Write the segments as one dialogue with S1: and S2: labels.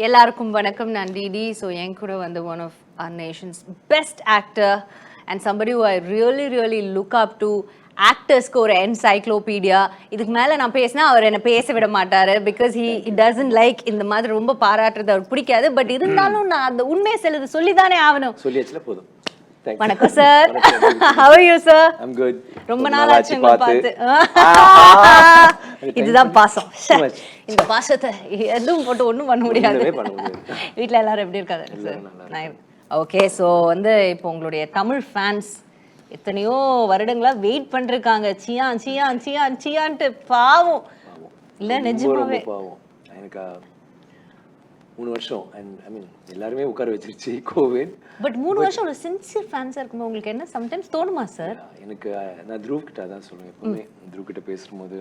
S1: எல்லாருக்கும் வணக்கம். நான் டிடி. ஸோ என் கூட வந்து one of our nation's best actor and somebody who I really look up to. ஆக்டர்ஸ்க்கு ஒரு என்சைக்ளோபீடியா. இதுக்கு மேலே நான் பேசினா அவர் என்னை பேச விட மாட்டார். பிகாஸ் he doesn't like இந்த மாதிரி ரொம்ப பாராட்டுறது அவர் பிடிக்காது. பட் இருந்தாலும் நான் அந்த உண்மையை சிலது சொல்லி தானே ஆகணும்.
S2: சொல்லியாச்சுல போதும்.
S1: வணக்கம் sir. How are you sir?
S2: I'm good.
S1: ரொம்ப நாள் ஆச்சு உங்களை பார்த்து. இதுதான் பாசம். இந்த பாசத்தை எதுவும் போட்டு ஒன்றும் பண்ண முடியாது. வீட்டில் எல்லாரும் எப்படி இருக்காங்க சார்? ஓகே. ஸோ வந்து இப்போ உங்களுடைய தமிழ் ஃபேன்ஸ் எத்தனையோ வருடங்களா வெயிட் பண்ணிருக்காங்க. சியான் சியான் சியான் சியான்ட்டு. பாவம் இல்லை நிஜமாவே
S2: பாவம். எனக்கு 3 வருஷம் அண்ட் ஐ மீன் எல்லாருமே உட்கார வச்சிருச்சு கோவிட்.
S1: பட் 3 வருஷம் ஒரு சின்சியர் ஃபேன்ஸாக இருக்கும்போது உங்களுக்கு என்ன சம்டைம்ஸ் தோணுமா சார்?
S2: எனக்கு நான் த்ரூவ் கிட்ட தான் சொல்லுவேன் எப்பவுமே. த்ரூவ் கிட்ட பேசும்போது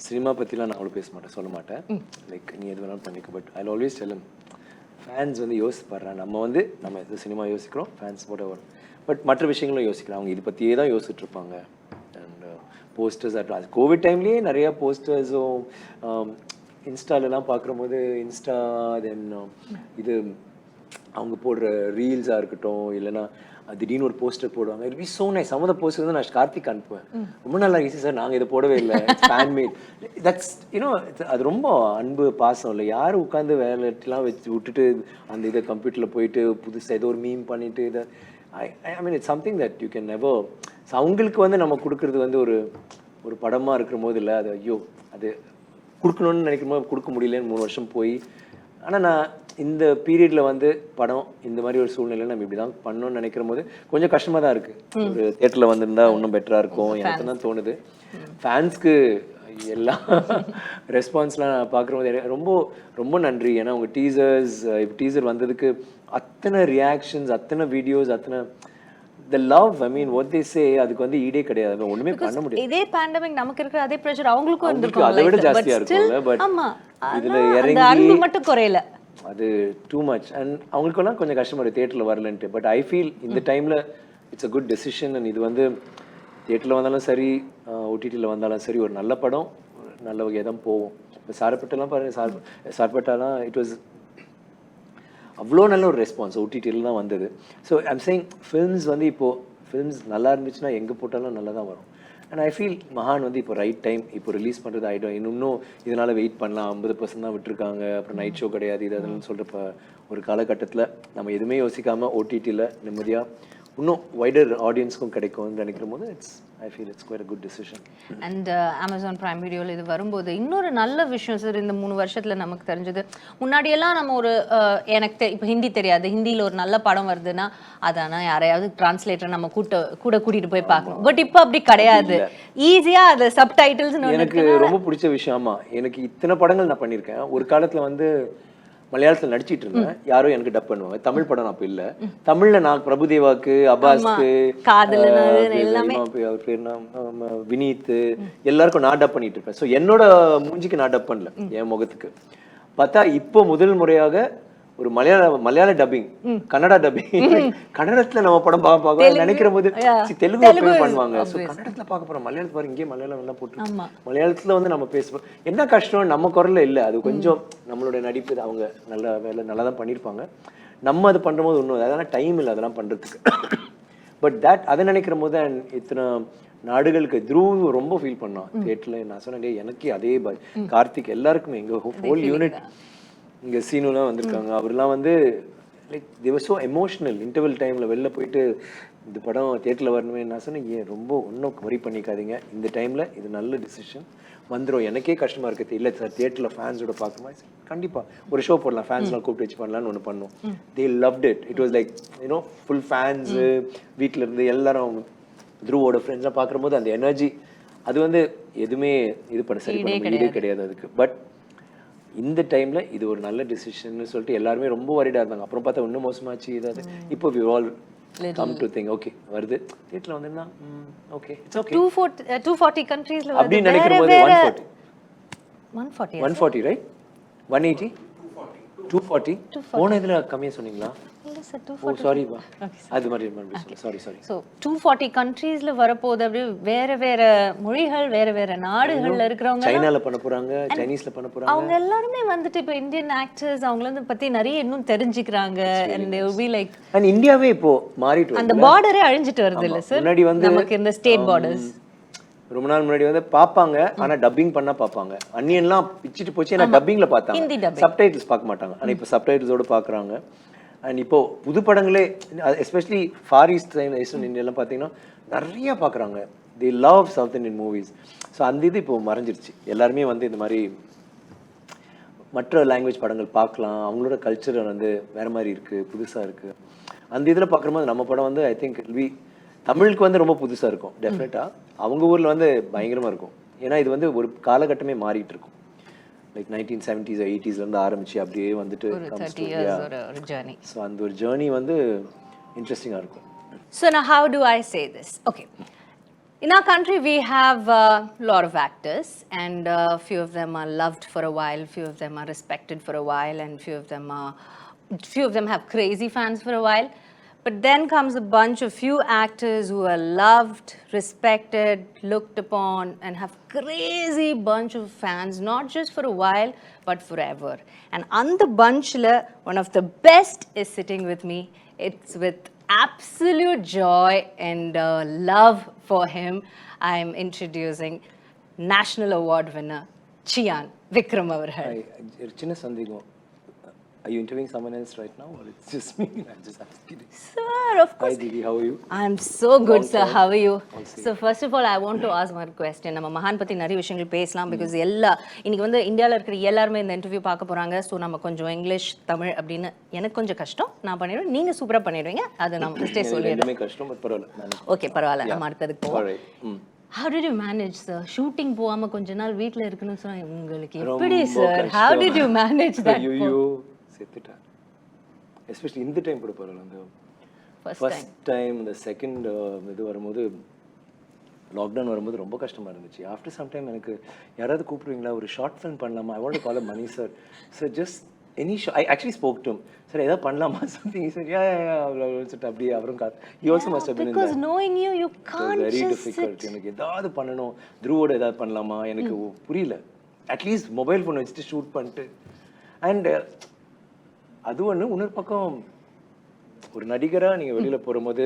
S2: சினிமா பற்றிலாம் நான் அவ்வளோ பேச மாட்டேன், சொல்ல மாட்டேன். லைக் நீ எது வேணாலும் பண்ணிக்க. But I always tell fans வந்து யோசிப்படுறாங்க. நம்ம எது சினிமா யோசிக்கிறோம், ஃபேன்ஸ் போட வரும். பட் மற்ற விஷயங்களும் யோசிக்கிறோம். அவங்க இது பற்றியே தான் யோசிச்சுட்டு இருப்பாங்க. அண்ட் போஸ்டர்ஸ் அது கோவிட் டைம்லேயே நிறையா போஸ்டர்ஸும் இன்ஸ்டாலெலாம் பார்க்கும்போது இன்ஸ்டா தென் இது அவங்க போடுற ரீல்ஸாக இருக்கட்டும், இல்லைன்னா திடீர்னு ஒரு போஸ்டர் போடுவாங்க. It be so nice. Some of the poster வந்து நான் கார்த்திக் அனுப்புவேன். ரொம்ப நல்லா ஈஸி சார், நாங்கள் இதை போடவே இல்லை, ஃபேன்மேட். தட்ஸ் யூனோ அது ரொம்ப அன்பு பாசம் இல்லை. யாரும் உட்காந்து வேலைலாம் வச்சு விட்டுட்டு அந்த இதை கம்ப்யூட்டரில் போயிட்டு புதுசாக ஏதோ ஒரு மீம் பண்ணிட்டு இதை I mean it's something that you can never. So அவங்களுக்கு வந்து நம்ம கொடுக்குறது வந்து ஒரு படமாக இருக்கிற போது இல்லை, அது ஐயோ அது கொடுக்கணும்னு நினைக்கும் போது கொடுக்க முடியலன்னு 3 வருஷம் போய். ஆனால் நான் இந்த பீரியடில் வந்து படம் இந்த மாதிரி ஒரு சூழ்நிலை நம்ம இப்படி தான் பண்ணணும்னு நினைக்கிற போது கொஞ்சம் கஷ்டமாக தான் இருக்குது. ஒரு தியேட்டரில் வந்திருந்தா இன்னும் பெட்டராக இருக்கும் எனக்கு தான் தோணுது. ஃபேன்ஸ்க்கு எல்லா ரெஸ்பான்ஸ்லாம் பார்க்குற போது ரொம்ப ரொம்ப நன்றி. ஏன்னா உங்கள் இப்போ டீசர் வந்ததுக்கு அத்தனை ரியாக்ஷன்ஸ், அத்தனை வீடியோஸ், அத்தனை the love, I mean what they say, அதுக்கு வந்து ஈடே கிடையாது. ஒண்ணுமே பண்ண முடியாது. இதே
S1: பேண்டமிக் நமக்கு இருக்கிற அதே பிரஷர் அவங்களுக்கும் இருந்திருக்கும்.
S2: அதை விட ஜாஸ்தியா இருக்கும்ல. பட் இதுல இறங்கி
S1: அன்பு மட்டும் குறையல.
S2: அது டூ மச். அண்ட் அவங்களுக்கெல்லாம் கொஞ்சம் கஷ்டமா இருக்கு தியேட்டர்ல வரலன்ட்டு. பட் ஐ ஃபீல் இந்த டைம்ல it's a good decision. And இது வந்து தியேட்டர்ல வந்தாலும் சரி, ஓடிடியில் வந்தாலும் சரி, ஒரு நல்ல படம் நல்ல வகையாக தான் போவோம். இப்போ சார்பட்டெல்லாம் பாருங்க, சார்பட்டாலாம் இட் வாஸ் அவ்வளோ நல்ல ஒரு ரெஸ்பான்ஸ் ஓடிடியில் தான் வந்தது. ஸோ ஐம் சேயிங் ஃபில்ம்ஸ் வந்து இப்போது ஃபில்ம்ஸ் நல்லா இருந்துச்சுன்னா எங்கே போட்டாலும் நல்லா தான் வரும். அண்ட் ஐ ஃபீல் மகான் வந்து இப்போ ரைட் டைம் இப்போ ரிலீஸ் பண்ணுறது ஆகிடும். இன்னும் இதனால் வெயிட் பண்ணலாம், 50% தான் விட்டுருக்காங்க, அப்புறம் நைட் ஷோ கிடையாது இது அதெல்லாம் சொல்கிறப்ப ஒரு காலகட்டத்தில் நம்ம எதுவுமே யோசிக்காமல் ஓடிடியில் நிம்மதியாக இன்னும் வைடர் ஆடியன்ஸ்க்கும் கிடைக்கும்னு நினைக்கிற போது I feel it's quite a good decision.
S1: And Amazon Prime வீடியோவில் இது வரும்போது இன்னொரு நல்ல விஷயம் சார், இந்த 3 வருஷத்தில் நமக்கு தெரிஞ்சது. முன்னாடியெல்லாம் நம்ம ஒரு எனக்கு இப்போ ஹிந்தி தெரியாது, ஹிந்தியில் ஒரு நல்ல படம் வருதுன்னா அதானா யாரையாவது டிரான்ஸ்லேட்டர் நம்ம கூட கூட்டிகிட்டு போய் பார்க்கணும். பட் இப்போ அப்படி கிடையாது. ஈஸியாக அது சப்டைட்டில்ஸ்.
S2: எனக்கு ரொம்ப பிடிச்ச விஷயம். ஆமாம், எனக்கு இத்தனை படங்கள் நான் பண்ணியிருக்கேன். ஒரு காலத்தில் வந்து மலையாளத்தில் நடிச்சிட்டு இருந்தேன், யாரோ எனக்கு டப் பண்ணுவாங்க. தமிழ் படம் அப்போ இல்லை. தமிழ்ல நான் பிரபுதேவாக்கு, அப்பாஸ்க்கு, அவர் பேர் வினீத், எல்லாருக்கும் நான் டப் பண்ணிட்டு இருப்பேன். ஸோ என்னோட மூஞ்சிக்கு நான் டப் பண்ணல, என் முகத்துக்கு. பார்த்தா இப்போ முதல் முறையாக ஒரு மலையாள டப்பிங், கன்னடா டப்பிங், கன்னடத்துல நம்ம படம் பார்க்க நினைக்கிற போது தெலுங்கு பண்ணுவாங்க. ஸோ கன்னடத்துல பார்க்க போறோம், மலையாளத்துல பாருங்க, இங்கே மலையாளம் எல்லாம் போட்டு மலையாளத்துல வந்து நம்ம பேசுவோம். என்ன கஷ்டம், நம்ம குரல்ல இல்லை, அது கொஞ்சம் நம்மளுடைய நடிப்பு. அவங்க நல்ல வேலை நல்லா தான் பண்ணியிருப்பாங்க. நம்ம அது பண்ணுற போது ஒன்றும் அதெல்லாம் டைம் இல்லை அதெல்லாம் பண்றதுக்கு. பட் அதை நினைக்கிற போது இத்தனை நாடுகளுக்கு த்ரூ ரொம்ப ஃபீல் பண்ணோம் தியேட்டர்ல. நான் சொன்னேன் எனக்கு அதே கார்த்திக் எல்லாருக்குமே எங்க ஹோல் யூனிட் இங்கே சீனுலாம் வந்திருக்காங்க. அவர்லாம் வந்து லைக் தேவர் ஸோ எமோஷ்னல். இன்டர்வல் டைமில் வெளில போயிட்டு இந்த படம் தியேட்டரில் வரணுமே. நான் சொன்னேன் ஏன் ரொம்ப ஒன்றும் வரி பண்ணிக்காதீங்க, இந்த டைமில் இது நல்ல டிசிஷன் வந்துடும். எனக்கே கஷ்டமாக இருக்குது, இல்லை சார் தியேட்டரில் ஃபேன்ஸோட பார்க்குமா, கண்டிப்பாக ஒரு ஷோ போடலாம், ஃபேன்ஸ்லாம் கூப்பிட்டு வச்சு பண்ணலான்னு ஒன்று பண்ணோம். They loved it. It was like you know full fans வீட்டில் இருந்து எல்லாரும் த்ரூவோட ஃப்ரெண்ட்ஸ்லாம் பார்க்குற போது அந்த எனர்ஜி அது வந்து எதுவுமே இது பண்ண சரி பண்ண ஈடே கிடையாது அதுக்கு. பட் இந்த டைம்ல இது ஒரு நல்ல டிசிஷன் சொல்லிட்டு எல்லாருமே ரொம்ப வரிடா இருந்தாங்க. அப்புறம் பார்த்தா இன்னும் மோசமாச்சு இதாவது. இப்போ we all come to think okay வருது தியேட்டர்ல வந்தா ஓகே இட்ஸ் ஓகே.
S1: 240 கண்ட்ரீஸ்ல வருது
S2: அப்படி நினைக்கிற போது 140 ரைட் 180 240 240 போன இதுல கம்மியா சொன்னீங்களா?
S1: இல்ல சார்
S2: ஓ
S1: 240.
S2: சாரிப்பா, அது மாதிரி சாரி.
S1: ஸோ 240 கண்ட்ரீஸ்ல வரப்போகுது. அப்படியே வேற வேற மொழிகள், வேற வேற நாடுகள்ல இருக்கிறவங்க
S2: சைனால பண்ண போறாங்க, சைனீஸ்ல பண்ண போறாங்க.
S1: அவங்க எல்லாருமே வந்துட்டு இப்போ இந்தியன் ஆக்டர்ஸ் அவங்கள பத்தி நிறைய இன்னும் தெரிஞ்சுக்கிறாங்க. and they will be like
S2: and இந்தியாவே இப்போ மாறிட்டு
S1: அந்த
S2: வருது.
S1: பார்டரே அழிஞ்சிட்டு வருது இல்ல சார்?
S2: முன்னாடி வந்து
S1: நமக்கு இந்த ஸ்டேட் பார்டர்ஸ்
S2: ரொம்ப நாள் முன்னாடி வந்து பாப்பாங்க, ஆனா டப்பிங் பண்ணா பாப்பாங்க. அன்னியன்லாம் பிச்சிட்டு போச்சு, ஏன்னா டப்பிங்ல
S1: ஹிந்தி
S2: பார்த்தாங்க,
S1: dubbing.
S2: சப்டைட்டில்ஸ் பார்க்க மாட்டாங்க. ஆனா இப்போ சப்டைட்டில்ஸோட பார்க்குறாங்க. அண்ட் இப்போ புது படங்களே எஸ்பெஷலி ஃபார் ஈஸ்ட் ஈஸ்டர்ன் இந்தியாலாம் பார்த்தீங்கன்னா நிறைய பார்க்குறாங்க. தி love south Indian movies. So அந்த இது இப்போ மறைஞ்சிருச்சு. எல்லாருமே வந்து இந்த மாதிரி மற்ற லாங்குவேஜ் படங்கள் பார்க்கலாம், அவங்களோட கல்ச்சர் வந்து வேற மாதிரி இருக்கு, புதுசா இருக்கு. அந்த இதில் பார்க்கும்போது நம்ம படம் வந்து ஐ திங்க் தமிழுக்கு வந்து ரொம்ப புதுசா இருக்கும் டெஃபினட்டா. அவங்க ஊர்ல வந்து பயங்கரமா இருக்கும். ஏன்னா இது வந்து ஒரு காலகட்டமே மாறிட்டு இருக்கும். லைக் 1970s 80s இருந்து ஆரம்பிச்சு அப்படியே வந்துட்டு
S1: ஒரு 30 years ஒரு ஜர்னி.
S2: ஸோ அந்த ஒரு ஜேர்னி வந்து இன்ட்ரெஸ்டிங்காக இருக்கும்.
S1: So now how do I say this? Okay. In our country, we have a lot of actors, and few of them are loved for a while, few of them are respected for a while, and few of them have crazy fans for a while. But then comes a bunch of few actors who are loved, respected, looked upon, and have crazy bunch of fans, not just for a while, but forever. And on the bunch, one of the best is sitting with me. It's with absolute joy and love for him, I am introducing National Award winner Chiyaan Vikram Mahaan.
S2: சின்ன சந்தேகம். Are you interviewing someone else right now, or it's just me? I'm just asking.
S1: Sir, of course.
S2: Hi Didi, how are you?
S1: I'm so good,
S2: Long
S1: sir.
S2: time.
S1: How are you?
S2: Also.
S1: So first of all, I want to ask one question. நம்ம மகான் பத்தி நிறைய விஷயங்கள் பேசலாம், because இன்னைக்கு வந்து இந்தியாவில் இருக்கிற எல்லாருமே இந்த இன்டர்வியூ பார்க்க போறாங்க. ஸோ நம்ம கொஞ்சம் இங்கிலீஷ் தமிழ் அப்படின்னு எனக்கு கொஞ்சம் கஷ்டம், நான் பண்ணிடுவேன். நீங்க சூப்பரா பண்ணிடுவீங்க, அது நம்ம ஃபர்ஸ்டே சொல்லிடுறேன்.
S2: ரெண்டுமே கஷ்டம், பட் பரவாயில்ல.
S1: ஓகே, பரவாயில்ல, நம்ம அடுத்ததுக்கு போவோம்.
S2: Alright.
S1: How did you manage, sir? Shooting போகாம கொஞ்ச நாள் வீட்ல இருக்கணும்னு சொன்னா உங்களுக்கு எப்படி sir? How did you manage that?
S2: ஐயோ செத்துட்டா. எஸ்பெஷலி இந்த டைம் கூட பரவாயில்ல. அந்த ஃபர்ஸ்ட் டைம் இந்த செகண்ட் இது வரும்போது, லாக்டவுன் வரும்போது ரொம்ப கஷ்டமா இருந்துச்சு. ஆஃப்டர் சம் டைம் எனக்கு யாராவது கூப்பிடுவீங்களா, ஒரு ஷார்ட் ஃபிலிம் பண்ணலாமா, I want to call Mani sir. Sir just any show, I actually spoke to sir ஏதாவது பண்ணலாமா சம்திங். சார் யா சொல்லிட்டு அப்படியே அவரும் he also must have been in
S1: because
S2: that.
S1: knowing you can't
S2: very
S1: just
S2: difficult.
S1: sit.
S2: எனக்கு ஏதாவது பண்ணணும், த்ரூவோட ஏதாவது பண்ணலாமா, எனக்கு புரியல. அட்லீஸ்ட் மொபைல் ஃபோன் வச்சுட்டு ஷூட் பண்ணிட்டு. அண்ட் அது ஒன்று. இன்னொரு பக்கம் ஒரு நடிகராக நீங்கள் வெளியில் போகும்போது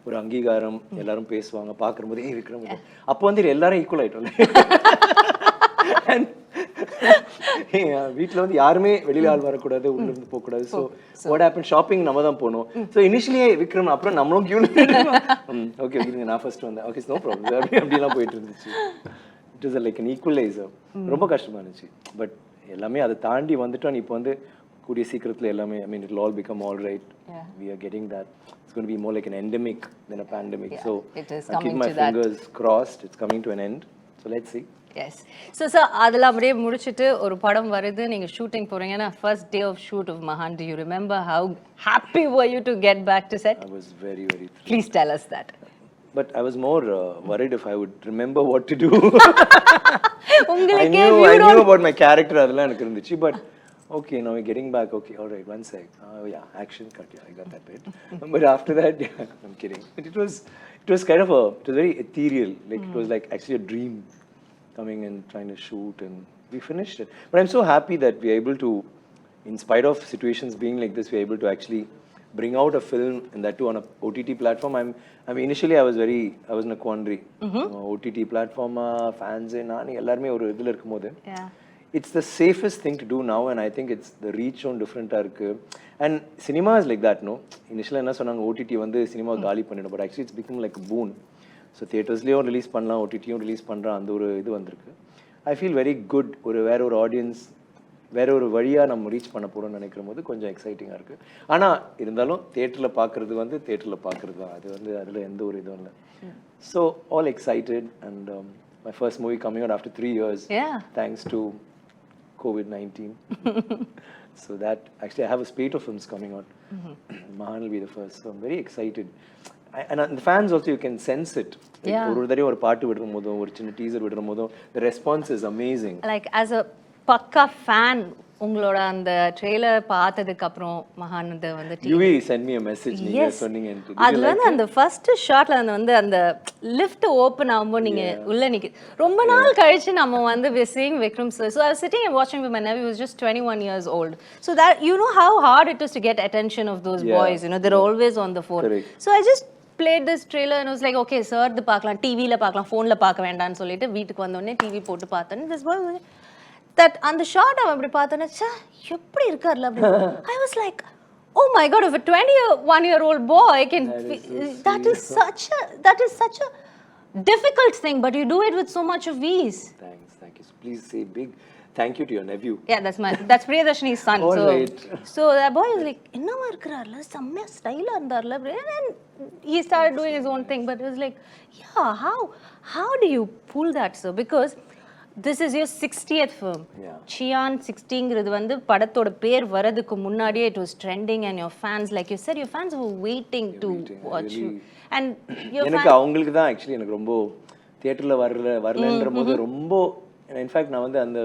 S2: ஒரு அங்கீகாரம், எல்லாரும் பேசுவாங்க, பார்க்கும்போது விக்ரம். அப்போ வந்து எல்லாரும் ஈக்குவல் ஆகிட்டோம். வீட்டில் வந்து யாருமே வெளியில் ஆள் வரக்கூடாது, உள்ள இருந்து போகக்கூடாது. ஸோ வாட் ஹேப்பன், ஷாப்பிங் நம்ம தான் போகணும். ஸோ இனிஷியலியே விக்ரம், அப்புறம் நம்மளும் கியூ ஓகே இருங்க நான் ஃபர்ஸ்ட் வந்தேன், ஓகே நோ ப்ராப்ளம் அப்படிலாம் போயிட்டு இருந்துச்சு. It is like an equaliser. ரொம்ப கஷ்டமாக இருந்துச்சு. பட் எல்லாமே அதை தாண்டி வந்துட்டோம். இப்போ வந்து கூடிய சீக்கிரத்தில் எல்லாமே, I mean it will all become all right. We are getting that. It's going to be more like an endemic than a pandemic. So
S1: it is
S2: I keep
S1: coming
S2: my
S1: to that.
S2: fingers crossed. It's coming to an end. So let's see.
S1: Yes. So sir, அதெல்லாம் அப்படியே முடிச்சிட்டு ஒரு படம் வருது, நீங்க shooting போறீங்கன்னா, first day of shoot of Mahaan, do you remember how happy were you to get back to set?
S2: I was very thrilled.
S1: Please tell us that.
S2: But I was more worried if I would remember what to do. I
S1: உங்களுக்கு
S2: knew about my character, அதெல்லாம் எனக்கு இருந்துச்சு. But okay, now we're getting back. Okay, all right, one sec. Yeah, action cut. Yeah, I got that bit. But after that, yeah, I'm kidding. But it was kind of it was very ethereal. Like it was like actually a dream, coming and trying to shoot, and we finished it. But I'm so happy that we're able to, in spite of situations being like this, we're able to actually bring out a film, and that too on a OTT platform. Initially I was in a quandary. OTT platform, fans, நான் எல்லாருமே ஒரு இதில் இருக்கும்போது, it's the safest thing to do now, and I think it's the reach on different இருக்கு. And cinema is like that, no? Initially என்ன சொன்னாங்க, OTT வந்து cinema காலி பண்ணிடும், but actually it's become like a boon. So தியேட்டர்ஸ்லேயும் release பண்ணலாம், OTTயும் release பண்ணுறான், அந்த ஒரு இது வந்திருக்கு. I feel very good. வேற ஒரு ஆடியன்ஸ், வேற ஒரு வழியாக நம்ம ரீச் பண்ண போகிறோம்னு நினைக்கிற போது கொஞ்சம் எக்ஸைட்டிங்காக இருக்குது. ஆனால் இருந்தாலும் தியேட்டரில் பார்க்குறது வந்து தியேட்டரில் பார்க்குறது தான், அது வந்து அதில் எந்த ஒரு இதுவும் இல்லை. So all excited, and my first movie coming out after 3 years, thanks to COVID-19. So that actually I have a spate of films coming out. Mahaan will be the first, so I'm very excited. And the fans also, you can sense it. ஒரு தடவை ஒரு பாட்டு விடுற போதும், ஒரு சின்ன teaser விடுற போதும், the response is amazing.
S1: Like as a பக்கா ஃபேன், உங்களோட அந்த ட்ரெய்லர் பார்த்ததுக்கு அப்புறம் மகான் வந்து
S2: UV sent me a message நீங்க சொன்னீங்க.
S1: அதுல வந்து அந்த ஃபர்ஸ்ட் ஷாட்ல வந்து அந்த லிஃப்ட் ஓபன் ஆகும்போது நீங்க உள்ள ரொம்ப நாள் கழிச்சு நம்ம வந்து we seeing Vikram sir. So I was sitting and watching with my nephew, he was just 21 years old. So that you know how hard it is to get attention of those boys, you know, they're always on the phone.
S2: Correct.
S1: So I just played this trailer and I was like, okay, sir, the பார்க்கலாம் டிவில பார்க்கலாம் ஃபோன்ல பார்க்க வேண்டாம்னு சொல்லிட்டு வீட்டுக்கு வந்த உடனே டிவி போட்டு பார்த்தேன். This boy that அந்த ஷாட் அவன் அப்படி பார்த்தேன்னா எப்படி இருக்கார்ல அப்படி I was like, oh my god, if a 21-year-old boy can that is such a difficult thing, but you do it with so much of ease.
S2: Thank you. Please say big thank you to your nephew.
S1: Yeah, that's Priyadashini's son.
S2: All right.
S1: So that boy was like, என்னமா இருக்கறார்ல செம்ம ஸ்டைலா இருந்தார்ல, and he started doing his own thing, but it was like, yeah, how do you pull that, sir? Because this is your 60th film.
S2: Yeah.
S1: Chiyaan 60ங்கிறது வந்து படத்தோட பேர் வரதுக்கு முன்னாடியே it was trending, and your fans, like you said, your fans were waiting to watch you. And
S2: எனக்கு அவங்களுக்கு தான் actually எனக்கு ரொம்ப தியேட்டர்ல வரலன்ற போது ரொம்ப இன்ஃபேக்ட் நான் வந்து அந்த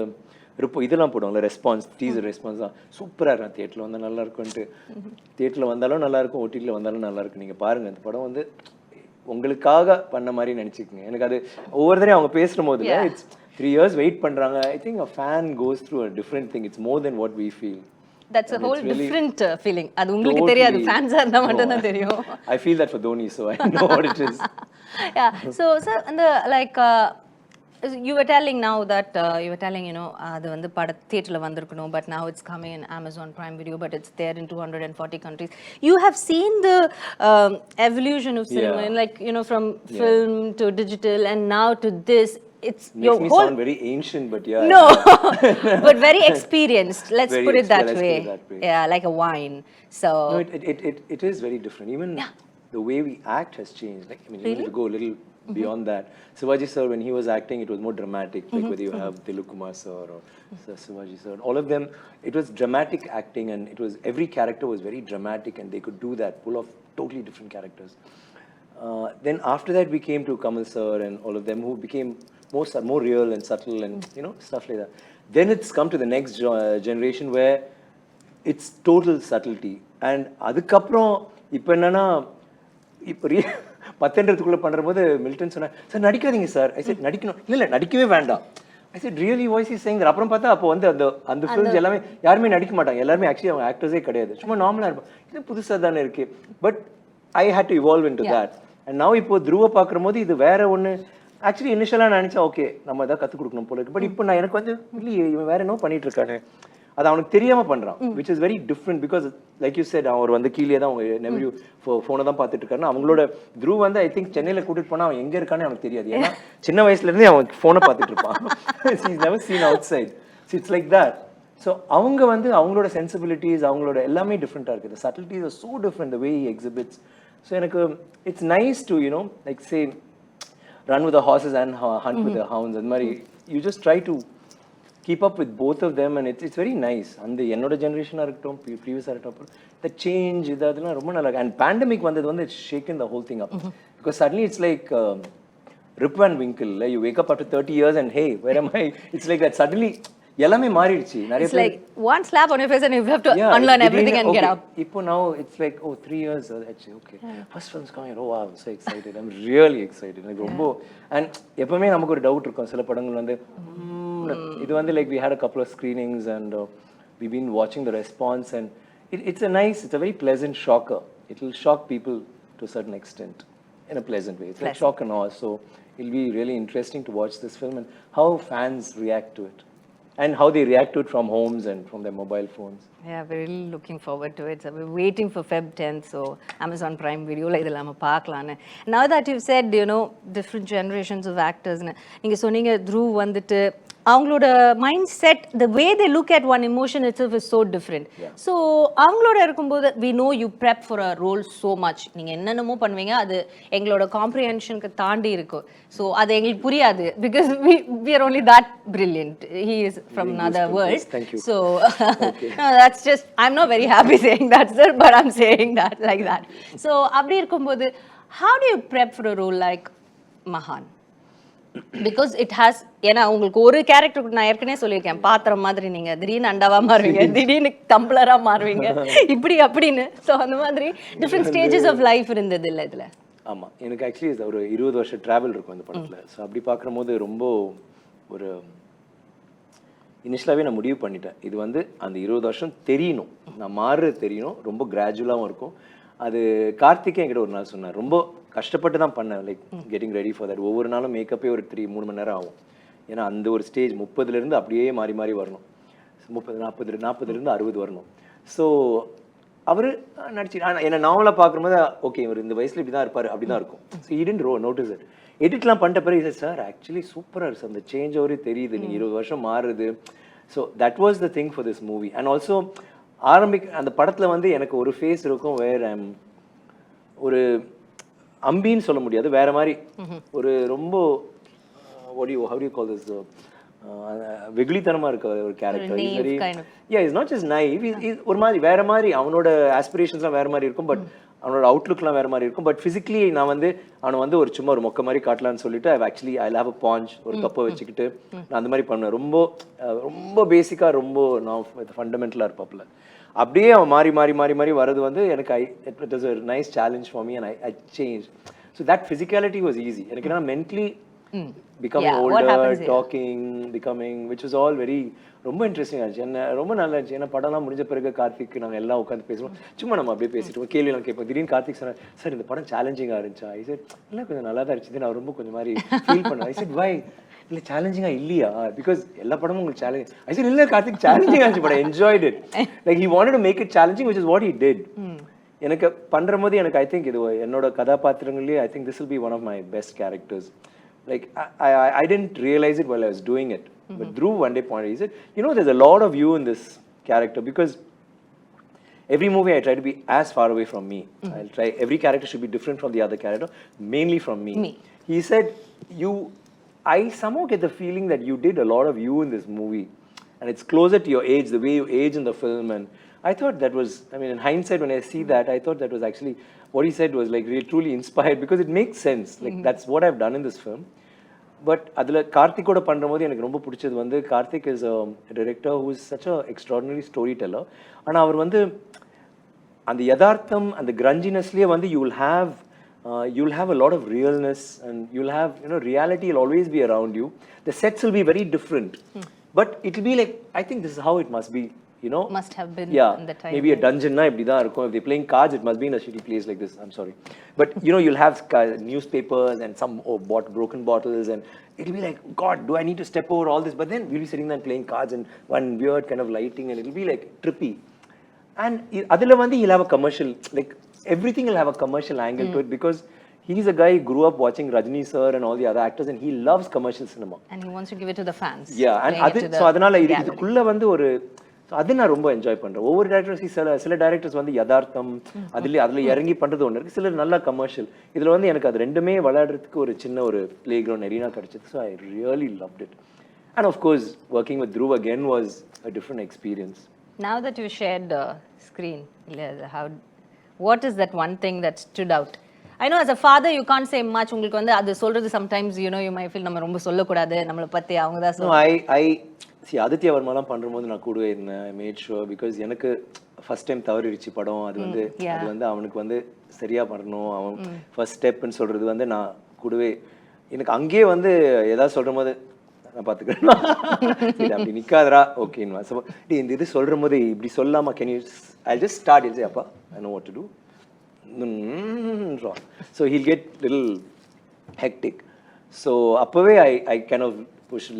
S2: இதெல்லாம் போடுவாங்கல்ல ரெஸ்பான்ஸ் டீசர் ரெஸ்பான்ஸ் தான் சூப்பராக இருக்கும். தியேட்டரில் வந்தால் நல்லா இருக்கும்ன்ட்டு தியேட்டரில் வந்தாலும் நல்லா இருக்கும், ஓடிடியில் வந்தாலும் நல்லா இருக்கும். நீங்கள் பாருங்கள் அந்த படம் வந்து உங்களுக்காக பண்ண மாதிரி நினச்சிக்கோங்க. எனக்கு அது ஒவ்வொரு தரையும் அவங்க பேசுகிற போது இட்ஸ் 3 years வெயிட் பண்ணுறாங்க. I think a fan goes through a different thing. It's more then what we feel.
S1: That's a whole different feeling. அது உங்களுக்கு தெரியாது, ஃபேன்ஸா இருந்தா மட்டும் தான் தெரியும்.
S2: I feel that for Dhoni, so I know what it is.
S1: Yeah. So sir, and like you were telling now that you know அது வந்து பட தியேட்டர்ல வந்திருக்கணும், but now it's coming in Amazon Prime Video, but it's there in 240 countries. You have seen the evolution of cinema, like you know, from film to digital and now to this. It's
S2: makes
S1: your
S2: me
S1: whole
S2: sound very ancient, but yeah.
S1: No, but very experienced. Let's put it that way.
S2: Put it that way.
S1: Yeah, like a wine. So
S2: no, it is very different. Even the way we act has changed. Like I mean, even to go a little beyond that. Shivaji sir, when he was acting, it was more dramatic. Like whether you have Dilip Kumar sir or Shivaji sir, all of them, it was dramatic acting, and it was every character was very dramatic, and they could do that, pull off totally different characters. Then after that, we came to Kamal sir and all of them, who became more real and subtle, and you know, stuff like that. Then it's come to the next generation where it's total subtlety. And அதுக்கப்புறம் இப்போ என்னன்னா இப்போ பத்தெண்டுக்குள்ளே பண்ணுற போது Milton சொன்னார், sir நடிக்காதீங்க sir. ஐ set நடிக்கணும், இல்லை நடிக்கவே வேண்டாம். ஐ set really voice is saying. அப்புறம் பார்த்தா அப்போ வந்து அந்த ஃபிலிம்ஸ் எல்லாமே யாருமே நடிக்க மாட்டாங்க, எல்லாருமே ஆக்சுவலி அவங்க ஆக்டர்ஸே கிடையாது, சும்மா நார்மலாக இருப்பாங்க. இது புதுசாக தானே இருக்கு. But I hate to evolve into that. And now இப்போ துருவ பார்க்குற போது இது வேற ஒன்று. ஆக்சுவலி இனிஷியலாக நினச்சா ஓகே நம்ம எதாவது கற்றுக் கொடுக்கணும் போல இருக்கு. பட் இப்போ நான் எனக்கு வந்து இல்லையே இவன் வேற என்ன பண்ணிட்டு இருக்கானு அது அவனுக்கு தெரியாமல் பண்ணுறான், which is very different. Because like you said அவர் வந்து கீழே தான் அவங்க நெவ் ஃபோனை தான் பார்த்துட்டு இருக்காருன்னா அவங்களோட த்ரூ வந்து ஐ திங்க் சென்னையில் கூட்டிட்டு போனால் அவன் எங்கே இருக்கான்னு அவனுக்கு தெரியாது. ஏன்னா சின்ன வயசுலேருந்தே அவன் ஃபோனை பார்த்துட்டு இருப்பான். Is never seen outside. It's like that. So அவங்க வந்து அவங்களோட சென்சிபிலிட்டிஸ் அவங்களோட எல்லாமே டிஃப்ரெண்ட்டாக இருக்குது. Subtleties are so different the way he exhibits. So எனக்கு it's nice to you know like say run with the horses and hunt with the hounds. And Mari, you just try to keep up with both of them, and it's very nice. And the என்னோட ஜெனரேஷனாக இருக்கட்டும் ப்ரீவியஸாக இருக்கட்டும் the change இதெல்லாம் ரொம்ப நல்லா இருக்கு. And pandemic வந்தது வந்து it's shaken the whole thing up, because suddenly it's like Rip Van Winkle. You wake up after 30 years and hey, where am I? It's like that suddenly எல்லாமே மாறிடுச்சு. நிறைய
S1: It's like one slap on your face and you have to unlearn everything and get up.
S2: இப்போ now it's like 3 years actually. Okay, first film's coming. Oh wow, I'm so excited. I'm really excited. எனக்கு ரொம்ப and எப்பவுமே நமக்கு ஒரு doubt இருக்கும் சில படங்கள் வந்து இது வந்து like we had a couple of screenings and we've been watching the response, and it's a very pleasant shocker. It will shock people to a certain extent in a pleasant way. It's like shock and awe. So it'll be really interesting to watch this film and how fans react to it. And how they react to it from homes and from their mobile phones.
S1: Yeah, we're really looking forward to it. So we're waiting for Feb 10th, so Amazon Prime Video la idella paakalaanu. Now that you've said, you know, different generations of actors, நீங்க சொன்னீங்க Dhruv வந்துட்டு அவங்களோட mind set, the way they look at one emotion itself is so different. So அவங்களோட இருக்கும்போது we know you prep for a role so much. நீங்க என்னென்னமோ பண்ணுவீங்க, அது எங்களோட காம்ப்ரிஹென்ஷனுக்கு தாண்டி இருக்கும். So அது எங்களுக்கு புரியாது, because we are only that brilliant. He is from another world.
S2: Thank you.
S1: So no, that's just, I'm not very happy saying that, sir, but I'm saying that like that. So அப்படி இருக்கும்போது how do you prep for a role like Mahaan? Because it has, ஏன்னா உங்களுக்கு ஒரு character நான் ஏற்கனவே சொல்லியிருக்கேன், பாத்திரம் மாதிரி நீங்க திடீர்னு அண்டாவா மாறுவீங்க, திடீர்னு டம்ளரா மாறுவீங்க, இப்படி அப்படின்னு. ஸோ அந்த மாதிரி டிஃப்ரெண்ட் ஸ்டேஜஸ் ஆஃப் லைஃப் இருந்தது இல்லை இதுல.
S2: ஆமாம், எனக்கு ஆக்சுவலி ஒரு 20 வருஷம் ட்ராவல் இருக்கும் அந்த படத்தில். ஸோ அப்படி பார்க்கும்போது ரொம்ப ஒரு இனிஷியலாகவே நான் முடிவு பண்ணிட்டேன், இது வந்து அந்த 20 வருஷம் தெரியணும், நான் மாறுறது தெரியணும், ரொம்ப கிராஜுவலாகவும் இருக்கும். அது கார்த்திகே என்கிட்ட ஒரு நாள் சொன்னார், ரொம்ப கஷ்டப்பட்டு தான் பண்ணேன், like getting ready for that. ஒவ்வொரு நாளும் மேக்கப்பே ஒரு 3 மணி நேரம் ஆகும். ஏன்னா அந்த ஒரு ஸ்டேஜ் 30லேருந்து அப்படியே மாறி மாறி வரணும், 40லேருந்து 60 வரணும். ஸோ அவர் நடிச்சு என்னை நாவலாக பார்க்கும்போது ஓகே இவர் இந்த வயசில் இப்படி தான் இருப்பார், அப்படி தான் இருக்கும். ஸோ இடன் நோட்டீஸ் இட். எடிட்லாம் பண்ணிட்ட பிறகு சார் ஆக்சுவலி சூப்பராக இருக்கு சார், அந்த சேஞ்ச் அவரே தெரியுது, நீங்கள் 20 வருஷம் மாறுது. So that was the thing for this movie. And also அந்த படத்தில் வந்து எனக்கு ஒரு ஃபேஸ் இருக்கும் வேற ஒரு அம்பின்னு சொல்ல முடியாது, வேற மாதிரி ஒரு ரொம்ப how do you call this, வெகுளித்தனமா இருக்க ஒரு character. Is very is not just naive, ஒரு மாதிரி வேற மாதிரி, அவனோட ஆஸ்பிரேஷன்ஸ்லாம் வேற மாதிரி இருக்கும், பட் அவனோட அவுட்லுக்லாம் வேற மாதிரி இருக்கும். பட் ஃபிசிக்கலி நான் வந்து அவனை வந்து ஒரு சும்மா ஒரு மொக்க மாதிரி காட்டலான்னு சொல்லிட்டு ஐ ஹேவ் அ பாஞ்ச், ஒரு கப்பை வச்சுக்கிட்டு நான் அந்த மாதிரி பண்ணுவேன். ரொம்ப ரொம்ப பேசிக்காக ரொம்ப நான் ஃபண்டமெண்டலாக இருப்பாப்புல. அப்படியே அவன் மாறி மாறி மாறி மாறி வர்றது வந்து எனக்கு it is a nice challenge for me and I changed. So that physicality was easy. எனக்கு என்ன mentally becoming older, talking, becoming, which was all very ரொம்ப இன்ட்ரெஸ்டிங் ஆச்சு. என்ன ரொம்ப நல்லா இருந்துச்சு. ஏன்னா படம்லாம் முடிஞ்ச பிறகு கார்த்திக் நாங்கள் எல்லாம் உட்காந்து பேசுவோம், சும்மா நம்ம அப்படியே பேசிட்டு கேள்வியெல்லாம் கேட்போம். திடீர்னு கார்த்திக் சொன்னார், சார் இந்த படம் சேலஞ்சிங்காக இருந்துச்சா? ஐ சார் இல்லை கொஞ்சம் நல்லா தான் இருந்துச்சு, நான் ரொம்ப கொஞ்சம் மாதிரி ஃபீல் பண்ணேன். ஐ சார் வை இல்லை சேலஞ்சிங்காக இல்லையா? பிகாஸ் எல்லா படமும் உங்களுக்கு சேலஞ்ச். ஐ சார் இல்லை கார்த்திக் சேலஞ்சிங்காக இருந்துச்சு, but I enjoyed it. Like he wanted to make it challenging, which is what he did. எனக்கு பண்ணுற போது எனக்கு ஐ திங்க் இது என்னோட கதாபாத்திரங்களே I think this will be one of my best characters. Like I didn't realize it while I was doing it, but Dhruv one day pointed, he said, you know, there's a lot of you in this character, because every movie I try to be as far away from me. I'll try, every character should be different from the other character, mainly from me. He said, I somehow get the feeling that you did a lot of you in this movie, and it's closer to your age, the way you age in the film. And I thought that was, I mean, in hindsight when I see that, I thought that was actually what he said was like really truly inspired, because it makes sense. Like that's what I've done in this film. But அதில் கார்த்திகோட பண்ணும்போது எனக்கு ரொம்ப பிடிச்சது வந்து, Karthik is a director who is such a extraordinary storyteller. ஆனால் அவர் வந்து அந்த யதார்த்தம் அந்த கிரஞ்சினஸ்லேயே வந்து you'll have a lot of realness, and you'll have, you know, reality will always be around you. The sets will be very different, but it will be like, I think this is how it must be, you know,
S1: must have been in the time.
S2: Maybe a dungeon na ibdi da irukum. If they're playing cards, it must be in a shitty place like this. I'm sorry, but you know, you'll have newspapers and some broken bottles, and it'll be like, God, do I need to step over all this? But then we'll be sitting there and playing cards and one weird kind of lighting, and it'll be like trippy. And adila vandi he'll have a commercial, like everything will have a commercial angle to it, because he's a guy who grew up watching Rajni sir and all the other actors, and he loves commercial cinema,
S1: and he wants to give it to the fans.
S2: Yeah, and so adanal idukulla vandu oru, அது நான் ரொம்ப enjoy பண்ணுறேன். ஒவ்வொரு directors சில directors வந்து யதார்த்தம் அதில் இறங்கி பண்ணுறது ஒன்று இருக்குது, சிலர் நல்லா கமர்ஷியல். இதில் வந்து எனக்கு அது ரெண்டுமே விளையாடுறதுக்கு ஒரு சின்ன ஒரு பிளே கிரவுண்ட் எரீனா கிடச்சிது. So I really loved it. And of course working with Dhruv again was a different experience.
S1: Now that you shared the screen, what is that one thing that stood out? I know as a father you can't say much. உங்களுக்கு வந்து அது சொல்கிறது sometimes, you know, you might feel நம்ம ரொம்ப சொல்லக்கூடாது, நம்மளை பற்றி அவங்க தான் சொல்லுவாங்க.
S2: ஆதித்யா வர்மாலாம் பண்ணும்போது நான் கூடவே இருந்தேன். ஐ மேட் ஷுவர், பிகாஸ் எனக்கு ஃபர்ஸ்ட் டைம் தவறிடுச்சு படம். அது வந்து அவனுக்கு வந்து சரியா பண்ணணும், அவன் ஃபர்ஸ்ட் ஸ்டெப்னு சொல்றது வந்து நான் கூடவே, எனக்கு அங்கேயே வந்து ஏதாவது சொல்ற போது நான் பார்த்துக்கிறேன், அப்படி நிற்காதரா ஓகேன்னு. ஸோ இந்த இது சொல்ற போது இப்படி சொல்லாமா, can you I just start it, அப்பா I know what to do. So he'll get little hectic. So அப்பவே I kind of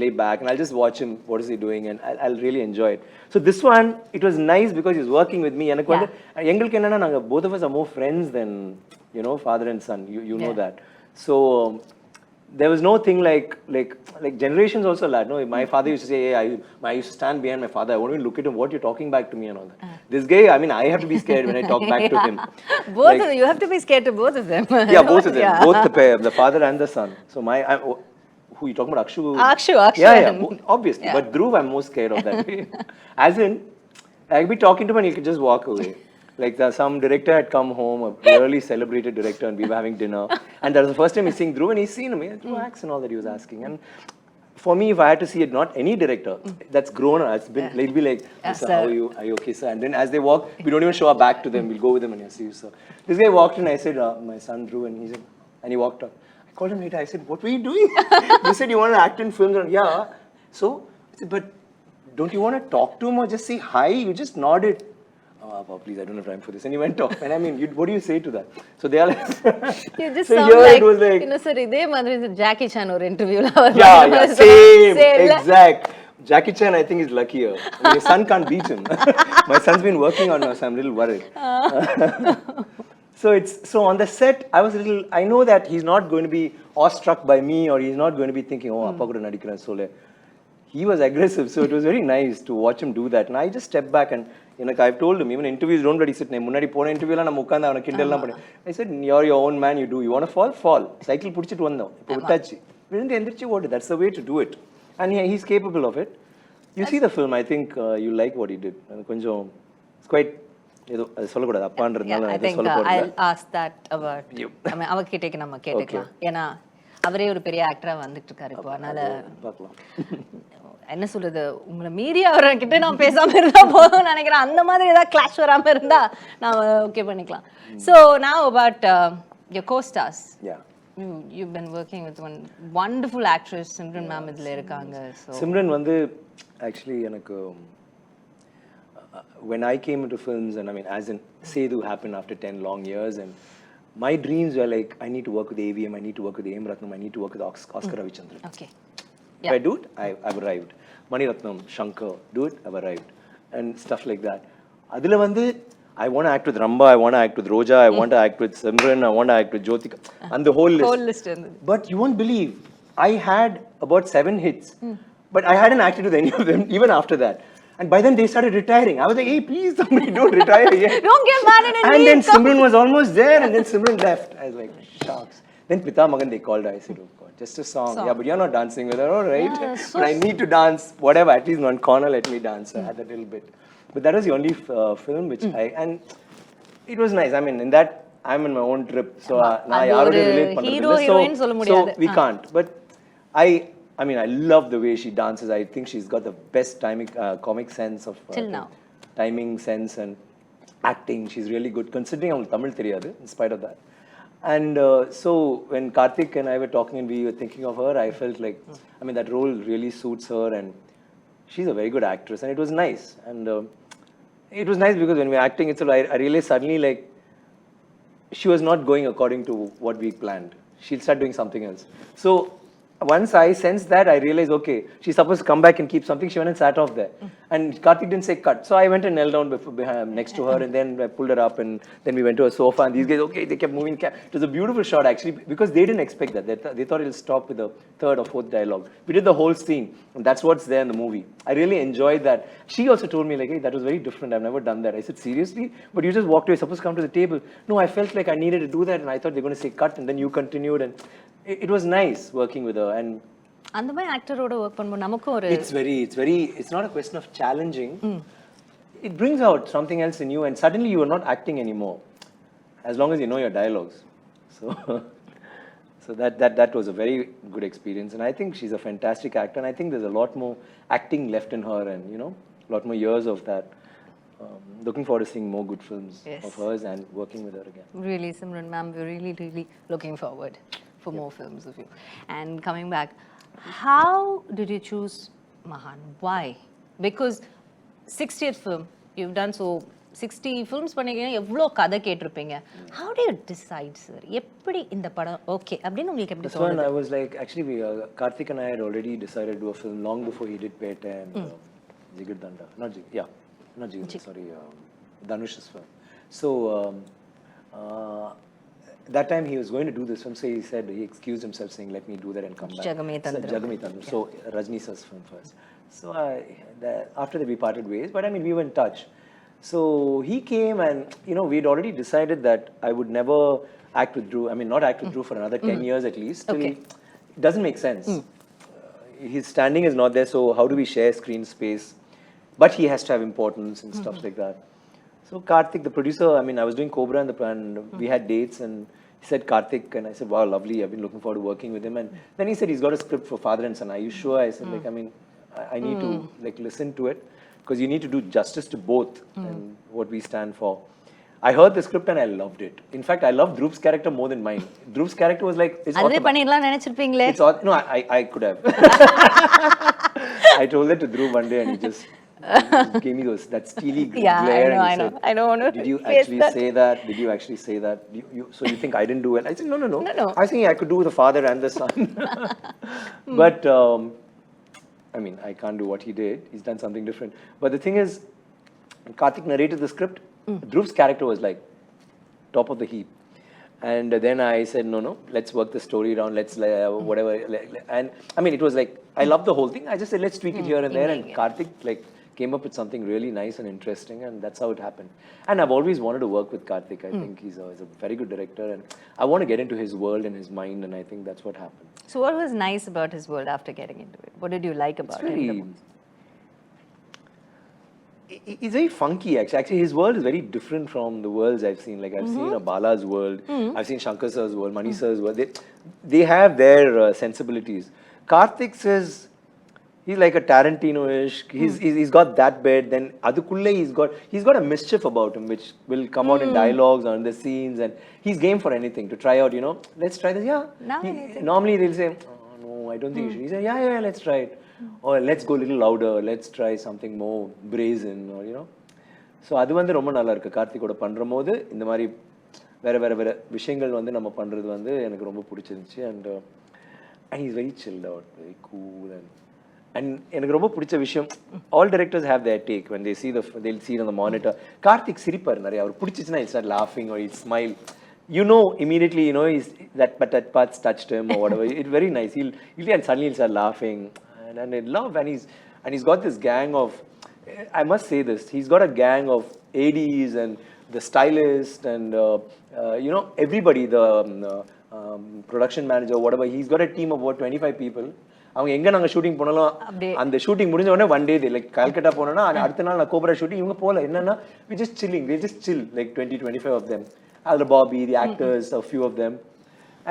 S2: lay back and I'll just watch him, what is he doing, and I'll really enjoy it. So this one, it was nice because he's working with me. எனக்கு வந்து எங்களுக்கு என்னன்னா, நாங்க both of us are more friends than, you know, father and son. You know that. So there was no thing like generations also lad. No, my father used to say, hey, I used to stand behind my father, I won't even look at him, what you're talking back to me and all that. This guy, I mean, I have to be scared when I talk back to him.
S1: Both of them, you have to be scared to both of them.
S2: Yeah, both of them, both the pair, the father and the son. So who you talking about? Akshu. Yeah, obviously. Yeah. But Dhruv, I'm most scared of that. As in, I'll be talking to him and he can just walk away. Like some director had come home, a really celebrated director, and we were having dinner. And that was the first time he's seeing Dhruv, and he's seen him. Dhruv acts and all that he was asking. And for me, if I had to see it, not any director that's grown, it's been, it'll be like, sir, how are you okay, sir? And then as they walk, we don't even show our back to them. We'll go with them and I see you, sir. This guy walked in, I said, my son Dhruv, and he said, and he walked out. I called him later, I said, what were you doing? He said, you want to act in films? And, yeah. So, I said, but don't you want to talk to him or just say hi? You just nodded. Oh, please, I don't have time for this. And he went off. And I mean, what do you say to that? So they are like...
S1: You just
S2: so
S1: sound
S2: here
S1: like,
S2: it was like...
S1: you know, sir, இதே மாதிரி Jackie Chan ஒரு interview
S2: Yeah, same, exact. Jackie Chan, I think, is luckier. I mean, his son can't beat him. My son's been working on us. I'm a little worried. So on the set, I know that he's not going to be awestruck by me or he's not going to be thinking, oh, appa kuda nadikran sole. He was aggressive, so it was very nice to watch him do that. And I just stepped back and, you know, I've told him, even interviews don't bloody sit. Munadi pona interview la na mukanda avana kindle la panni. I said, you're your own man, you do. You want to fall? Fall. Cycle pudichittu vandam. Ipo vittachi. Vidinte endirchi odu. That's the way to do it. And he's capable of it. You see the film, I think you like what he did. Konjam, it's quite, ஏதோ அது சொல்லக்கூடாது அப்பான்றதுனால
S1: I think I'll ask that about you. I mean, அவ கிட்டே நம்ம கேட்கலாம். ஏன்னா அவரே ஒரு பெரிய ஆக்டரா வந்துட்டு இருக்காரு இப்போ. அதனால
S2: பார்க்கலாம்.
S1: என்ன சொல்றது, உங்களை மீறி அவர்கிட்ட நான் பேசாம இருந்தா போதும் நினைக்கிறேன். அந்த மாதிரி ஏதாவது கிளாஷ் வராம இருந்தா நான் ஓகே பண்ணிக்கலாம். So now about your co-stars.
S2: Yeah.
S1: You've been working with one wonderful actress, Simran ma'am இதுல இருக்காங்க. So
S2: Simran வந்து actually எனக்கு when I came into films, and I mean, as in Sedu happened after 10 long years, and my dreams were like, I need to work with AVM, I need to work with AM Ratnam, I need to work with Oscar Ravichandran.
S1: okay.
S2: If I do it, I've arrived. Mani Ratnam, Shankar, do it, I've arrived. And stuff like that. Adila vandu, I want to act with Ramba, I want to act with Roja, I want to act with Simran, I want to act with Jyotika, and the whole list. But you won't believe, I had about 7 hits, but I hadn't acted with any of them, even after that. And by then they started retiring. I was like, hey, please, somebody don't retire yet.
S1: Don't get mad at
S2: And then Simran was almost there, and then Simran left. I was like, shucks. Then Pita Magan, they called her. I said, oh God, just a song. Yeah, but you're not dancing with her, all right? Yeah, but I need to dance, whatever, at least one corner, let me dance. I had that little bit. But that was the only film which and it was nice. I mean, in that, I'm in my own trip. So, so we can't. But I mean, I love the way she dances. I think she's got the best timing, comic sense of...
S1: Till now.
S2: Timing sense and acting. She's really good, considering I'm Tamil theriyadu, in spite of that. And so when Karthik and I were talking and we were thinking of her, I felt like, I mean, that role really suits her and she's a very good actress and it was nice. And it was nice because when we were acting, I realized suddenly like, she was not going according to what we planned. She'll start doing something else. So once I sensed that, I realized, okay, she's supposed to come back and keep something. She went and sat off there. And Karthik didn't say cut. So I went and knelt down next to her and then I pulled her up and then we went to a sofa and these guys, okay, they kept moving. It was a beautiful shot actually because they didn't expect that. They thought it'll stop with the 3rd or 4th dialogue. We did the whole scene and that's what's there in the movie. I really enjoyed that. She also told me like, hey, that was very different. I've never done that. I said, seriously? But you just walked away, supposed to come to the table. No, I felt like I needed to do that and I thought they were going to say cut and then you continued and it was nice working with her. And
S1: அந்த மாதிரி ஆக்டரோட work பண்ணும்போது நமக்கும் ஒரு
S2: it's not a question of challenging. It brings out something else in you and suddenly you are not acting anymore as long as you know your dialogues. So that was a very good experience and I think she's a fantastic actor and I think there's a lot more acting left in her and you know a lot more years of that. Looking forward to seeing more good films of hers and working with her again.
S1: Really, Simran ma'am, we're really looking forward for more films of you. And coming back, how did you choose Mahaan? Why? Because 60th film, you've done so 60 films பண்ணிருக்கீங்க, எவ்வளோ கதை கேட்டிருப்பீங்க. How do you decide, sir? எப்படி இந்த படம் okay அப்படின்னு உங்களுக்கு எப்படி தோணுது?
S2: This one I was like, actually Karthik and I had already decided to do a film long before he did Pete and Jigardanda. Not Jigardanda, sorry, Dhanush's film. So that time he was going to do this film, so he said, he excused himself saying, let me do that and come back.
S1: Jagame Tandram.
S2: So Rajni sir's film first. So after that we parted ways, but I mean we were in touch. So he came and, you know, we had already decided that I would never act with Dhruv, I mean not act with Dhruv for another 10 years at least. It doesn't make sense. His standing is not there, so how do we share screen space? But he has to have importance and stuff like that. So Karthik, the producer, I mean, I was doing Cobra and we had dates and he said Karthik and I said, wow, lovely. I've been looking forward to working with him. And then he said he's got a script for Father and Son. Are you sure? I said, like, I mean, I need to like listen to it because you need to do justice to both and what we stand for. I heard the script and I loved it. In fact, I loved Dhrup's character more than mine. Dhrup's character was like, it's
S1: அதுவே பண்ணிடலாம் நினைச்சிருப்பீங்களே.
S2: it's all, no, I could have. I told that to Dhruv one day and he just gave me that steely glare. And he said,
S1: I don't want to.
S2: did you actually say that? Did you actually say that? So you think I didn't do it? I said, no. I think I could do the father and the son. But, I mean, I can't do what he did. He's done something different. But the thing is, Karthik narrated the script. Dhrup's character was like top of the heap. And then I said, no, let's work the story around, let's whatever. And I mean, it was like, I love the whole thing. I just said, let's tweak it here and there. And Karthik like came up with something really nice and interesting. And that's how it happened. And I've always wanted to work with Karthik. I think he's a very good director. And I want to get into his world and his mind. And I think that's what happened.
S1: So what was nice about his world after getting into it? What did you like about it?
S2: It's very funky actually. Actually, his world is very different from the worlds I've seen. Like I've seen a Bala's world, I've seen Shankar Sir's world, Mani Sir's world. They have their sensibilities. Karthik says he's like a Tarantino-ish. He's got that bit. Then adukulle he's got a mischief about him which will come out in dialogues or in the scenes, and he's game for anything to try out. Let's try this. Yeah. Normally they'll say, oh, no, I don't think you should. He said, yeah, let's try it. Or let's go a little louder, let's try something more brazen, or so அது வந்து ரொம்ப நல்லா இருக்கு. கார்த்திகோட பண்றபோது இந்த மாதிரி வேற விஷயங்கள் வந்து நம்ம பண்றது வந்து எனக்கு ரொம்ப பிடிச்சிருந்துச்சு. and he's very chilled out, very cool, and எனக்கு ரொம்ப பிடிச்ச விஷயம், all directors have their take when they see they'll see it on the monitor. Karthik சிரிப்பார் நிறைய. அவர் பிடிச்சிச்சுனா he'll start laughing or he'll smile. Immediately, he's that parts touched him or whatever. It's very nice. He'll suddenly start laughing. And I love, and he's got this gang of, I must say this, he's got a gang of ADs and the stylist and everybody, the production manager, whatever. He's got a team of about 25 people. அவங்க எங்க நாங்க shooting போனாலும் அந்த shooting முடிஞ்ச உடனே one day like Calcutta போனோம்னா அடுத்த நாள் நான் கோபரா ஷூட்டிங் இவங்க போல என்னன்னா we just chill like 25 of them. Alda Bobby, the actors, a few of them.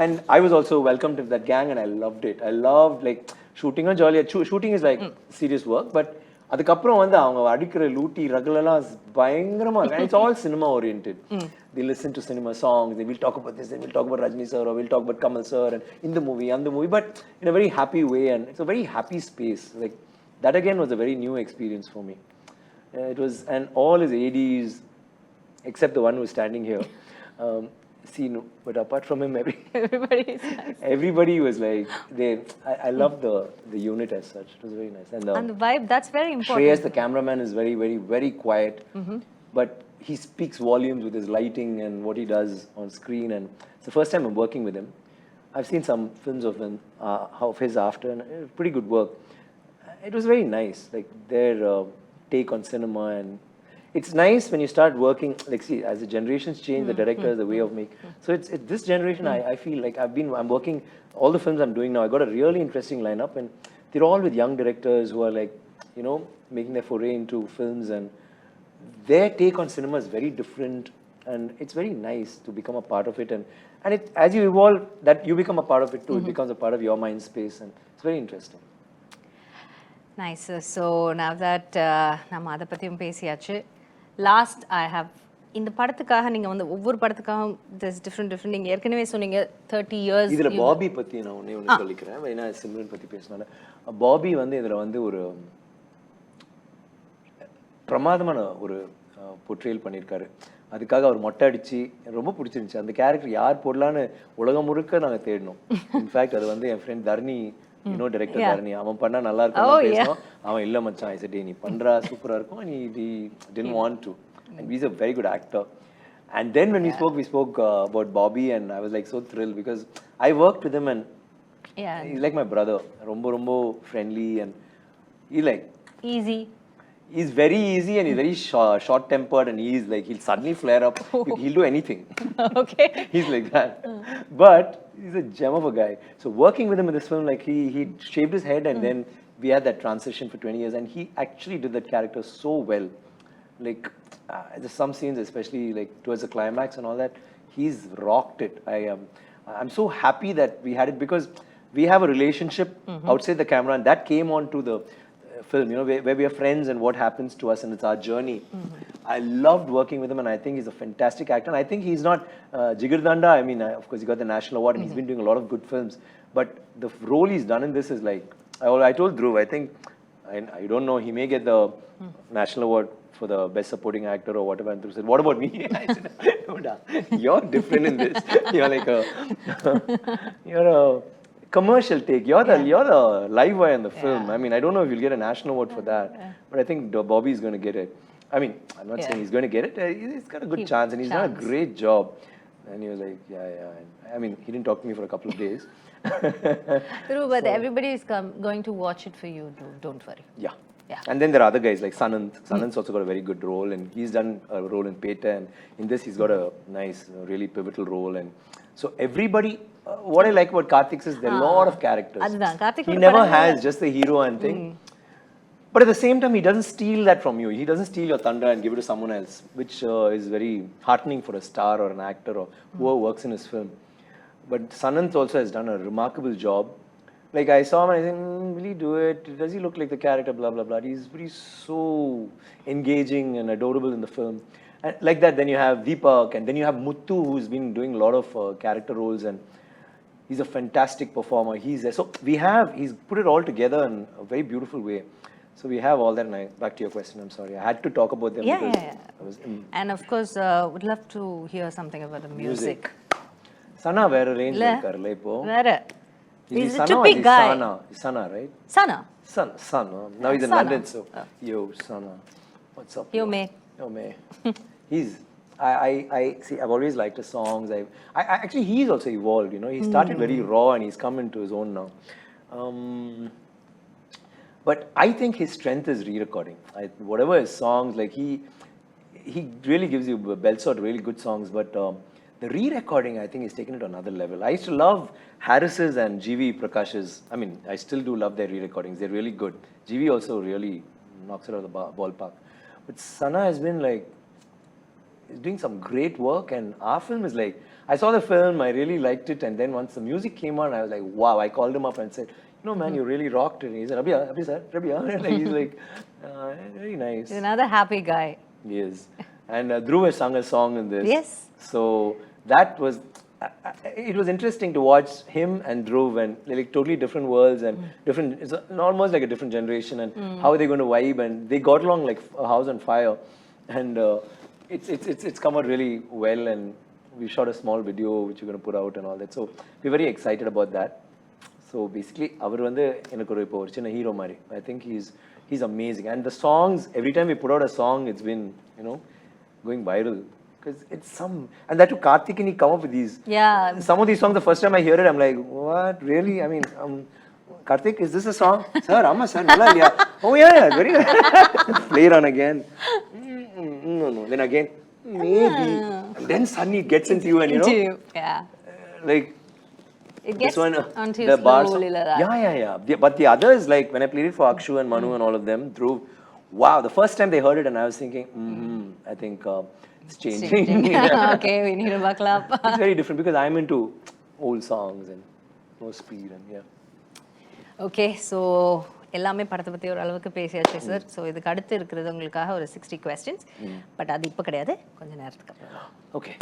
S2: And I was also welcomed to that gang and I loved it. I loved like shooting on jolly. Shooting is like serious work, but அதுக்கப்புறம் வந்து அவங்க அடிக்கிற லூட்டி ரகுலெல்லாம் பயங்கரமா இருக்கு. And it's all cinema oriented. They listen to cinema songs, they will talk about this, they will talk about Rajni sir or we'll talk about Kamal sir and in the movie, but in a very happy way, and it's a very happy space. Like that again was a very new experience for me. It was, and all his ADs except the one who's standing here. But apart from him, everybody was like, I love the unit as such. It was very nice.
S1: And the vibe, that's very important.
S2: Shreyas, the cameraman, is very, very, very quiet. But he speaks volumes with his lighting and what he does on screen. And it's the first time I'm working with him. I've seen some films of him, of his after, and pretty good work. It was very nice, like their take on cinema. And it's nice when you start working, like see, as the generations change, the directors, the way of making. So it's this generation, I feel like I'm working, all the films I'm doing now, I got a really interesting lineup, and they're all with young directors who are like, making their foray into films, and their take on cinema is very different, and it's very nice to become a part of it. And it, as you evolve, that you become a part of it too. It becomes a part of your mind space, and it's very interesting.
S1: Nice. So now that நம்ம அதை பற்றியும் பேசியாச்சு, last I have இந்த படத்துக்காக நீங்கள் வந்து ஒவ்வொரு படத்துக்காகவும் different நீங்கள் ஏற்கனவே சொன்னீங்க 30 years.
S2: இதில் பாபி பற்றி நான் ஒன்று சொல்லிக்கிறேன். ஏன்னா சிம்ரன் பற்றி பேசினால பாபி வந்து இதில் வந்து ஒரு பிரமாதமான ஒரு போர்ட்ரேல் பண்ணியிருக்காரு. அதுக்காக அவர் மொட்டை அடிச்சு ரொம்ப பிடிச்சிருந்துச்சு. அந்த கேரக்டர் யார் போடலான்னு உலகம் முழுக்க நாங்கள் தேடினோம். இன்ஃபேக்ட் அது வந்து என் ஃப்ரெண்ட் தர்ணி, டைரக்டர் தர்ணி, அவன் பண்ணா நல்லா இருக்கும் பேசணும். அவன் இல்ல மச்சான், ஐ செட் நீ பண்றா சூப்பரா இருக்கும், நீ didn't want to, and he's a very good actor. And then when we spoke about Bobby, and I was like so thrilled because I worked with him, and he's like my brother, ரொம்ப friendly, and he like
S1: easy.
S2: He's very easy, and he's very short tempered, and he'll suddenly flare up. He'll do anything.
S1: Okay.
S2: He's like that. But he's a gem of a guy. So working with him in this film, like he shaved his head, and then we had that transition for 20 years, and he actually did that character so well. like there's some scenes, especially like towards the climax and all that, he's rocked it. I'm so happy that we had it, because we have a relationship outside the camera, and that came on to the film, you know, where we are friends and what happens to us, and it's our journey. I loved working with him, and I think he's a fantastic actor. And I think he's not Jigardanda. I mean, of course, he got the national award, and he's been doing a lot of good films. But the role he's done in this is like, I told Dhruv, I think, I don't know, he may get the national award for the best supporting actor or whatever. And Dhruv said, what about me? I said, no, da, you're different in this. You're like you're a commercial take. You're the live wire in the film. I mean, I don't know if you'll get a national award for that, but I think Bobby's going to get it. I mean, I'm not saying he's going to get it. He's got a good chance, and he's done a great job. And he was like, yeah. I mean, he didn't talk to me for a couple of days.
S1: True, but everybody is going to watch it for you. Don't worry.
S2: Yeah. And then there are other guys like Sanant. Sanant's also got a very good role, and he's done a role in Peta, and in this he's got a nice, really pivotal role. And so everybody, what I like about Karthik is there are a lot of characters. He never has just the hero and thing. But at the same time, he doesn't steal that from you. He doesn't steal your thunder and give it to someone else, which is very heartening for a star or an actor or whoever works in his film. But Sanant also has done a remarkable job. Like, I saw him and I said, will he do it? Does he look like the character? Blah, blah, blah. He's so engaging and adorable in the film. And like that, then you have Deepak, and then you have Muthu, who's been doing a lot of character roles, and he's a fantastic performer. He's there. So he's put it all together in a very beautiful way. So we have all that. And back to your question, I'm sorry. I had to talk about them.
S1: Yeah. And of course, would love to hear something about the music.
S2: Sana vera range karla ipo.
S1: Vera.
S2: He's a typical guy. Sana, right?
S1: Sana.
S2: Now he's in London, so yo, Sana. What's up?
S1: Yo, mate.
S2: He's I see, I've always liked his songs. Actually, he's also evolved, you know. He started very raw and he's come into his own now. But I think his strength is re-recording. Whatever his songs, like he really gives you belts out really good songs, but the re-recording, I think, is taken it to another level. I used to love Harris's and GV Prakash's. I mean, I still do love their re-recordings. They're really good. GV also really knocks it out of the ballpark. But Sana has been like, he's doing some great work, and our film is like, I saw the film, I really liked it, and then once the music came on, I was like, wow. I called him up and said, no, man, you really rocked it. He said, Abhi sir, like, he's like, very nice.
S1: He's another happy guy.
S2: He is. And Dhruv has sung a song in this.
S1: Yes.
S2: So that was, it was interesting to watch him and Dhruv, and like totally different worlds and different, it's almost like a different generation, and how they're going to vibe, and they got along like a house on fire. And it's come out really well, and we shot a small video which we're going to put out and all that. So we're very excited about that. So basically, அவர் வந்து எனக்கு ஒரு இப்போ ஒரு சின்ன hero மாதிரி. I think he's amazing, and the songs, every time we put out a song, it's been, you know, going viral, because it's and that too, Karthik, and he come up with these.
S1: Yeah.
S2: Some of these songs, the first time I hear it, I'm like, what, really? I mean, Karthik, is this a song? Sir, amma sir, nalla liya. Oh yeah, very nice. Play it on again. No. Then again, maybe. And then suddenly it gets into you, and you know.
S1: Yeah.
S2: Like.
S1: It gets onto
S2: the
S1: slowly
S2: like that. Yeah. But the others, like when I played it for Akshu and Manu and all of them, Dhruv, wow, the first time they heard it, and I was thinking, I think it's changing.
S1: Okay, we need to buckle up.
S2: It's very different, because I'm into old songs and no speed, and yeah.
S1: Okay, so எல்லாமே படத்தை பற்றி ஒரு அளவுக்கு பேசியாச்சு sir. So இதுக்கு அடுத்து இருக்கிறது உங்களுக்காக ஒரு 60 questions, பட் அது இப்போ கிடையாது, கொஞ்சம் நேரத்துக்கு அப்புறம்.
S2: Okay.